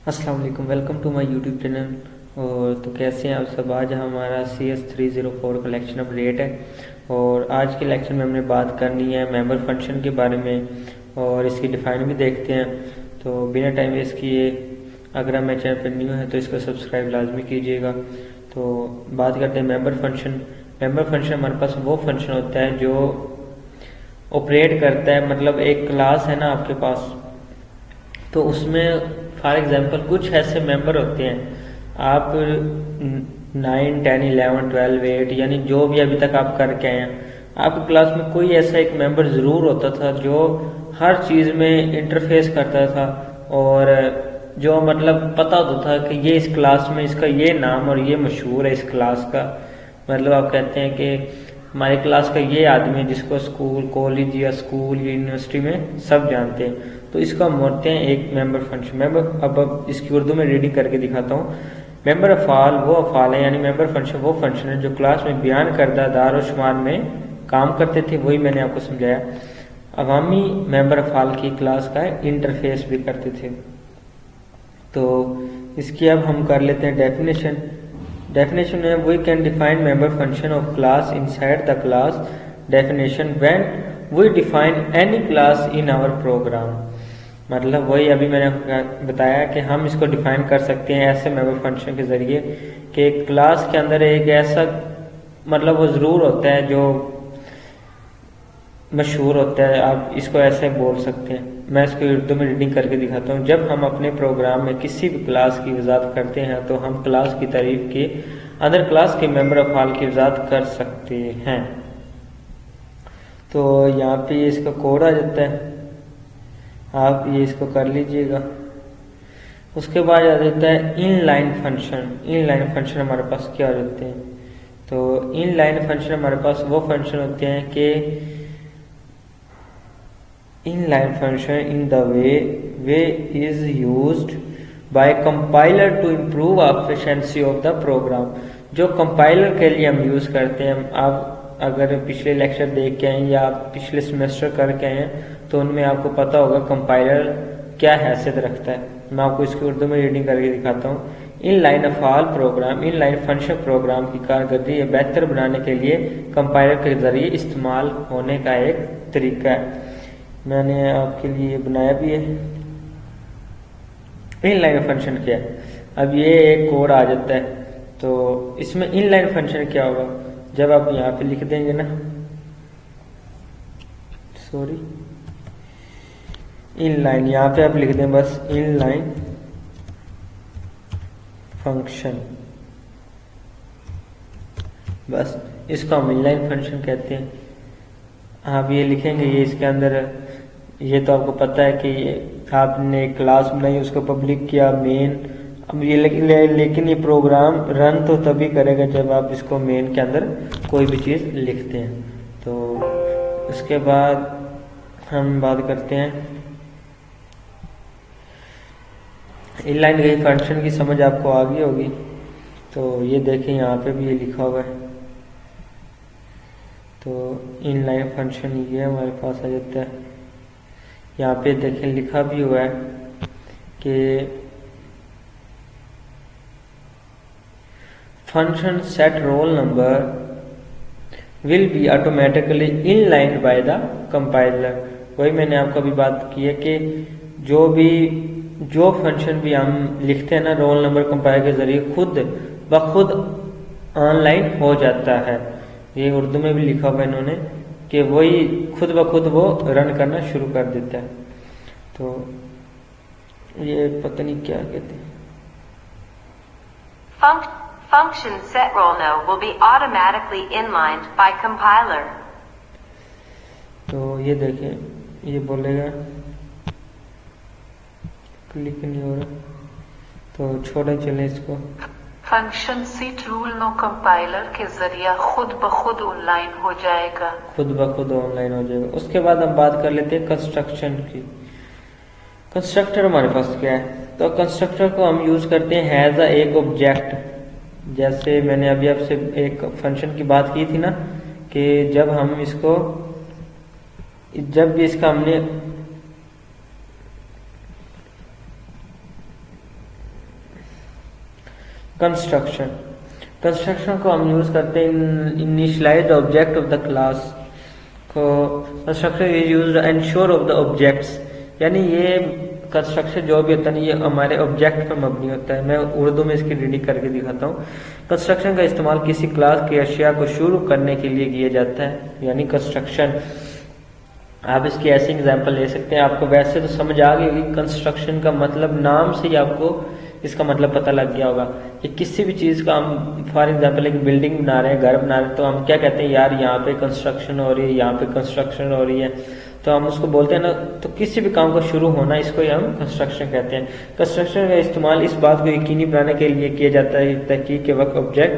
अस्सलाम वालेकुम, welcome to my YouTube channel. और तो कैसे हैं आप सब। आज हमारा CS304 का लेक्चर नंबर 8 है और आज के लेक्चर में हमने बात करनी है मेंबर फंक्शन के बारे में और इसकी डिफाइन भी देखते हैं। तो बिना टाइम वेस्ट किए अगर आप मेरे चैनल पर न्यू है तो इसको सब्सक्राइब लाजमी कीजिएगा। तो बात करते हैं मेंबर फंक्शन। मेंबर फंक्शन हमारे पास वो फंक्शन होता है जो ऑपरेट करता है, मतलब एक क्लास है ना आपके पास, तो उसमें फॉर एग्जांपल कुछ ऐसे मेंबर होते हैं, आप 9, 10, 11, 12, 8 यानी जो भी अभी तक आप करके आए हैं, आपकी क्लास में कोई ऐसा एक मेंबर ज़रूर होता था जो हर चीज़ में इंटरफेस करता था और जो मतलब पता होता था कि ये इस क्लास में इसका ये नाम और ये मशहूर है इस क्लास का। मतलब आप कहते हैं कि हमारे क्लास का ये आदमी है जिसको स्कूल, कॉलेज या स्कूल या यूनिवर्सिटी में सब जानते हैं, तो इसको हम बोलते हैं एक मेंबर फंक्शन। अब इसकी उर्दू में रीडिंग करके दिखाता हूँ। मेंबर अफ़ाल वो अफ़ाल है, यानी मेंबर फंक्शन वो फंक्शन है जो क्लास में बयान करदा दार और शुमार में काम करते थे, वही मैंने आपको समझाया। अवामी मेंबर अफ़ाल की क्लास का इंटरफेस भी करते थे। तो इसकी अब हम कर लेते हैं डेफिनेशन। डेफिनेशन में we can define member function of class inside the class definition when we define any class in our program. मतलब वही अभी मैंने बताया कि हम इसको डिफाइन कर सकते हैं ऐसे मेंबर फंक्शन के जरिए कि क्लास के अंदर एक ऐसा मतलब वो ज़रूर होता है जो मशहूर होता है, आप इसको ऐसे बोल सकते हैं। मैं इसको उर्दू में रीडिंग करके दिखाता हूँ। जब हम अपने प्रोग्राम में किसी भी क्लास की वजाहत करते हैं तो हम क्लास की तारीफ के अंदर क्लास के मेंबर अफ़ाल की वजाहत कर सकते हैं। तो यहाँ पे ये इसका कोड आ जाता है, आप ये इसको कर लीजिएगा। उसके बाद आ जाता है इनलाइन फंक्शन। इनलाइन फंक्शन हमारे पास क्या होते हैं? तो इनलाइन फंक्शन हमारे पास वो फंक्शन होते हैं कि inline function in the way is used by compiler to improve efficiency of the program। जो कंपाइलर के लिए हम यूज़ करते हैं, आप अगर पिछले लेक्चर देख के आए या आप पिछले सेमेस्टर करके आए हैं तो उनमें आपको पता होगा कंपाइलर क्या हैसियत रखता है। मैं आपको इसकी उर्दू में रीडिंग करके दिखाता हूँ। इन लाइन अफ़ाल program, inline function program की कारकर्दगी बेहतर बनाने के लिए कंपाइलर के ज़रिए इस्तेमाल होने का एक तरीका है। मैंने आपके लिए बनाया भी है। इनलाइन फंक्शन क्या है? अब ये एक कोड आ जाता है, तो इसमें इनलाइन फंक्शन क्या होगा? जब आप यहाँ पे लिख देंगे ना, सॉरी, इनलाइन यहाँ पे आप लिख दें बस इनलाइन फंक्शन, बस इसको हम इनलाइन फंक्शन कहते हैं। आप ये लिखेंगे, ये इसके अंदर, ये तो आपको पता है कि आपने क्लास बनाई, उसको पब्लिक किया मेन। अब ये लेकिन ये प्रोग्राम रन तो तभी करेगा जब आप इसको मेन के अंदर कोई भी चीज़ लिखते हैं। तो उसके बाद हम बात करते हैं इनलाइन गई फंक्शन की, समझ आपको आ गई होगी। तो ये देखें यहाँ पे भी ये लिखा हुआ है। तो इनलाइन फंक्शन ये हमारे पास आ जाता है। यहाँ पे देखें लिखा भी हुआ है कि function set roll number will be automatically inlined by the compiler. वही मैंने आपको अभी बात की है कि जो फंक्शन भी हम लिखते हैं ना रोल नंबर कंपाइलर के जरिए खुद ब खुद ऑनलाइन हो जाता है। ये उर्दू में भी लिखा हुआ है इन्होंने कि वही खुद ब खुद वो रन करना शुरू कर देता है। तो ये पता नहीं क्या कहते हैं। Function set roll no will be automatically inlined by compiler। तो ये देखें, ये बोलेगा क्लिक नहीं हो रहा, तो छोड़े चले इसको। Function set rule no compiler के जरिए खुद ब खुद ऑनलाइन हो जाएगा, खुद ब खुद ऑनलाइन हो जाएगा। उसके बाद हम बात कर लेते हैं कंस्ट्रक्शन की। कंस्ट्रक्टर हमारे पास क्या है? तो कंस्ट्रक्टर को हम यूज करते हैं हैज अ एक ऑब्जेक्ट। जैसे मैंने अभी आपसे एक फंक्शन की बात की थी ना कि जब भी इसका हमने कंस्ट्रक्शन को हम यूज करते हैं initialize object of the class को। Construction is used ensure of the objects, यानी ये कंस्ट्रक्शन जो भी होता है ये हमारे ऑब्जेक्ट पर मबनी होता है। मैं उर्दू में इसकी रीडिंग करके दिखाता हूँ। कंस्ट्रक्शन का इस्तेमाल किसी क्लास की अशिया को शुरू करने के लिए किया जाता है, यानी कंस्ट्रक्शन। आप इसकी ऐसी एग्जांपल ले सकते हैं। आपको वैसे तो समझ आ गई होगी, कंस्ट्रक्शन का मतलब नाम से ही आपको इसका मतलब पता लग गया होगा कि किसी भी चीज़ का हम फॉर एग्जांपल एक बिल्डिंग बना रहे हैं, घर बना रहे हैं, तो हम क्या कहते हैं, यार यहाँ पे कंस्ट्रक्शन हो रही है, यहाँ पे कंस्ट्रक्शन हो रही है, तो हम उसको बोलते हैं ना। तो किसी भी काम का शुरू होना, इसको ही हम कंस्ट्रक्शन कहते हैं। कंस्ट्रक्शन का इस्तेमाल इस बात को यकीनी बनाने के लिए किया जाता है तहकीक के वक्त ऑब्जेक्ट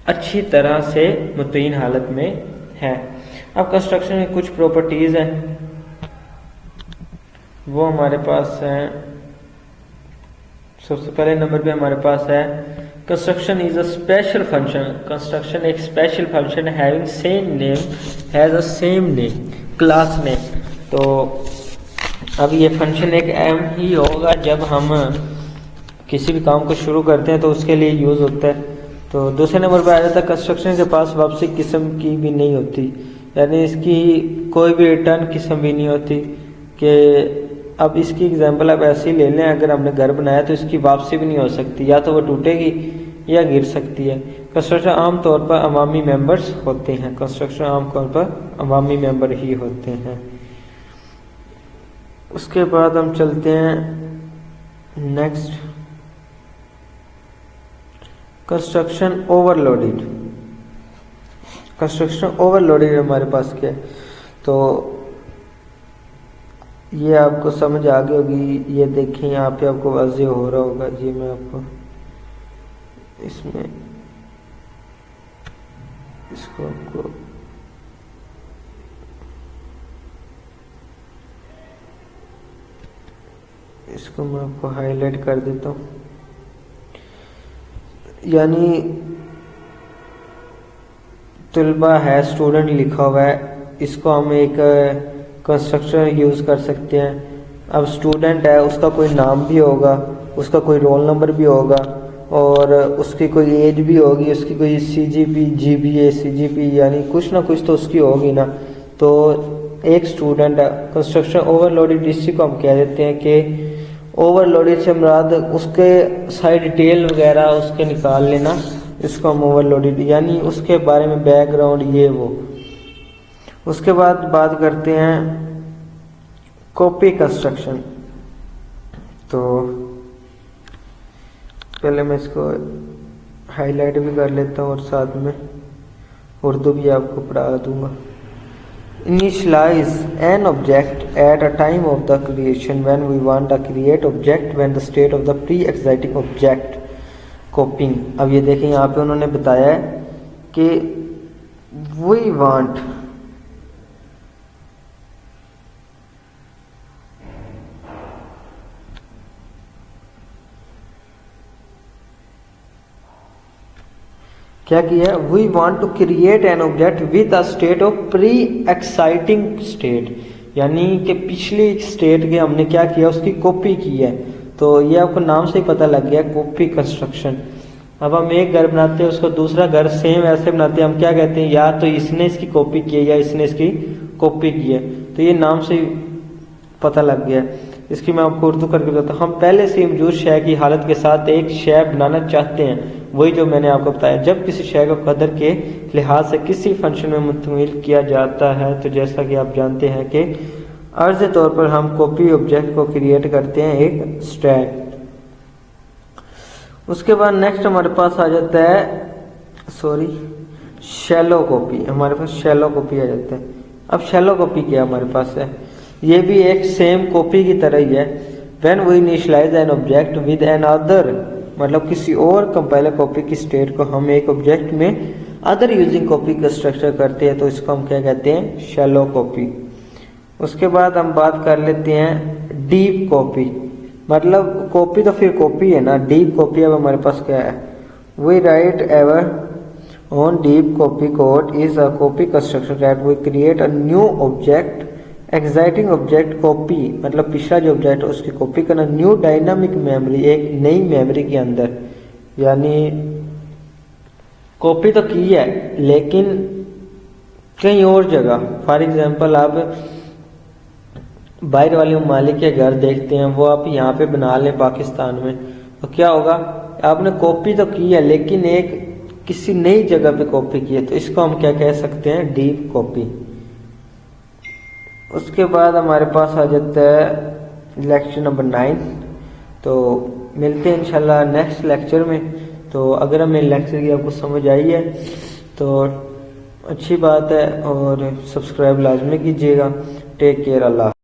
अच्छी तरह से मुतय्यन हालत में है। अब कंस्ट्रक्शन में कुछ प्रॉपर्टीज हैं, वो हमारे पास है। सबसे पहले नंबर पे हमारे पास है construction is a special function. Construction एक special function having same name has a same name class name. तो अब ये फंक्शन एक एम ही होगा जब हम किसी भी काम को शुरू करते हैं तो उसके लिए यूज होता है। तो दूसरे नंबर पर आ जाता है कंस्ट्रक्शन के पास वापसी किस्म की भी नहीं होती, यानी इसकी कोई भी रिटर्न किस्म भी नहीं होती। कि अब इसकी एग्जांपल आप ऐसे ही ले लें, अगर हमने घर बनाया तो इसकी वापसी भी नहीं हो सकती, या तो वो टूटेगी या गिर सकती है। कंस्ट्रक्शन आमतौर पर अवामी मेंबर्स होते हैं। कंस्ट्रक्शन आमतौर पर अवामी मेंबर ही होते हैं। उसके बाद हम चलते हैं next, construction overloaded. Construction overloaded हमारे पास क्या है, तो ये आपको समझ आ गई होगी। ये देखें यहाँ पे आपको वाज़ेह हो रहा होगा। ये मैं आपको इसमें इसको आपको इसको मैं आपको हाईलाइट कर देता हूँ। यानी तलबा है, स्टूडेंट लिखा हुआ है, इसको हम एक कंस्ट्रक्शन यूज़ कर सकते हैं। अब स्टूडेंट है, उसका कोई नाम भी होगा, उसका कोई रोल नंबर भी होगा, और उसकी कोई एज भी होगी, उसकी कोई CGP GPA CGP यानी कुछ ना कुछ तो उसकी होगी ना। तो एक स्टूडेंट है। कंस्ट्रक्शन ओवरलोडेड इसी को हम कह देते हैं कि ओवरलोडेड से मुराद उसके सारी डिटेल वगैरह उसके निकाल लेना, इसको हम ओवरलोडेड, यानी उसके बारे में बैकग्राउंड ये वो। उसके बाद बात करते हैं कॉपी कंस्ट्रक्शन। तो पहले मैं इसको हाईलाइट भी कर लेता हूँ और साथ में उर्दू भी आपको पढ़ा दूंगा। Initialize an object at a time of the creation when we want to create object when the state of the pre-existing object copying। अब ये देखें यहाँ पे उन्होंने बताया है कि we want क्या किया, we want to create an object with a state of pre existing state, यानी कि पिछली स्टेट के हमने क्या किया, उसकी कॉपी की है। तो ये आपको नाम से ही पता लग गया, कॉपी कंस्ट्रक्शन। अब हम एक घर बनाते हैं, उसको दूसरा घर सेम ऐसे बनाते हैं, हम क्या कहते हैं, या तो इसने इसकी कॉपी की है या इसने इसकी कॉपी की है। तो ये नाम से ही पता लग गया। इसकी मैं आपको उर्दू करके बताता हूँ। हम पहले से मौजूद शय की हालत के साथ एक शय बनाना चाहते हैं, वही जो मैंने आपको बताया। जब किसी शय को कदर के लिहाज से किसी फंक्शन में मुतमिल किया जाता है, तो जैसा कि आप जानते हैं कि अर्ज तौर पर हम कॉपी ऑब्जेक्ट को क्रिएट करते हैं एक स्टैक। उसके बाद नेक्स्ट हमारे पास आ जाता है शैलो कॉपी। हमारे पास शैलो कॉपी आ जाता है। अब शैलो कॉपी क्या हमारे पास है, ये भी एक सेम कॉपी की तरह ही है। When we initialize an object with another, मतलब किसी और कंपाइलर कॉपी की स्टेट को हम एक ऑब्जेक्ट में अदर यूजिंग कॉपी कंस्ट्रक्टर करते हैं, तो इसको हम क्या कहते हैं, शैलो कॉपी। उसके बाद हम बात कर लेते हैं डीप कॉपी। मतलब कॉपी तो फिर कॉपी है ना, डीप कॉपी अब हमारे पास क्या है, we write our own deep copy code is a copy constructor that we create a new object existing object copy, मतलब पिछला जो ऑब्जेक्ट है उसकी कॉपी करना न्यू डायनामिक मेमोरी, एक नई मेमोरी के अंदर, यानी कॉपी तो की है लेकिन कहीं और जगह। फॉर एग्जांपल आप बाहर वाले ममालिक के घर देखते हैं, वो आप यहाँ पे बना लें पाकिस्तान में, तो क्या होगा, आपने कॉपी तो की है लेकिन एक किसी नई जगह पे कॉपी की है, तो इसको हम क्या कह सकते हैं, डीप कॉपी। उसके बाद हमारे पास आ जाता है लेक्चर नंबर 9। तो मिलते हैं इंशाल्लाह नेक्स्ट लेक्चर में। तो अगर हमें लेक्चर की आपको समझ आई है तो अच्छी बात है, और सब्सक्राइब लाजमी कीजिएगा। टेक केयर, अल्लाह।